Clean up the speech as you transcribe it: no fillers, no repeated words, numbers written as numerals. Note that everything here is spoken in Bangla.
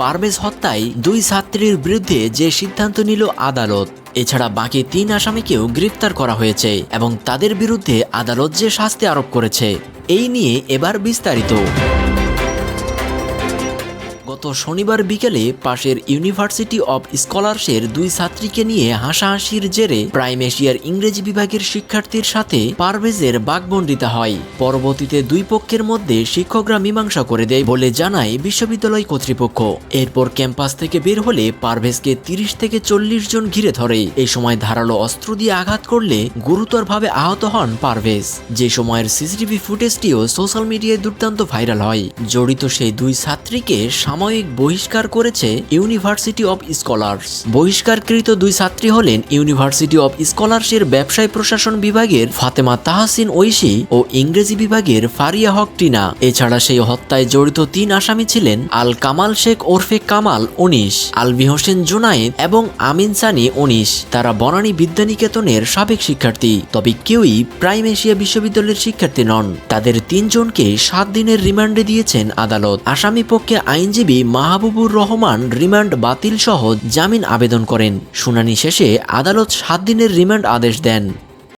পারভেজ হত্যায় 2 ছাত্রীর বিরুদ্ধে যে সিদ্ধান্ত নিল আদালত, এছাড়া বাকি 3 আসামিকেও গ্রেফতার করা হয়েছে এবং তাদের বিরুদ্ধে আদালত যে শাস্তি আরোপ করেছে, এই নিয়ে এবার বিস্তারিত। গত শনিবার বিকেলে পাশের ইউনিভার্সিটি অব স্কলার্সের 2 ছাত্রীকে নিয়ে হাসাহাসির জেরে প্রাইম এশিয়ার ইংরেজি বিভাগের শিক্ষার্থীর সাথে পারভেজের বাগবন্ডিতা হয়। পরবর্তীতে 2 পক্ষের মধ্যে শিক্ষকরা মীমাংসা করে দেয় বলে জানায় বিশ্ববিদ্যালয় কর্তৃপক্ষ। এরপর ক্যাম্পাস থেকে বের হলে পারভেজকে 30 থেকে 40 জন ঘিরে ধরে। এই সময় ধারালো অস্ত্র দিয়ে আঘাত করলে গুরুতরভাবে আহত হন পারভেজ। যে সময়ের সিসিটিভি ফুটেজটিও সোশ্যাল মিডিয়ায় দুর্দান্ত ভাইরাল হয়। জড়িত সেই 2 ছাত্রীকে সাময়িক বহিষ্কার করেছে ইউনিভার্সিটি অব স্কলার্স। বহিষ্কারকৃত 2 ছাত্রী হলেন ইউনিভার্সিটি অব স্কলার্সের ব্যবসায় প্রশাসন বিভাগের ফাতেমা তাহসিন ঐশী ও ইংরেজি বিভাগের ফারিয়া হক টিনা। এছাড়া সেই হত্যায় জড়িত 3 আসামি ছিলেন আল কামাল শেখ ওরফে কামাল 19, আলভি হোসেন জুনায়েদ এবং আমিন সানি 19। তারা বনানী বিদ্যানিকেতনের সাবেক শিক্ষার্থী, তবে কেউই প্রাইম এশিয়া বিশ্ববিদ্যালয়ের শিক্ষার্থী নন। তাদের 3 জনকে 7 দিনের রিমান্ডে দিয়েছেন আদালত। আসামি পক্ষে আইনজীবী মাহবুবুর রহমান রিমান্ড বাতিল সহ জামিন আবেদন করেন। শুনানি শেষে আদালত 7 দিনের রিমান্ড আদেশ দেন।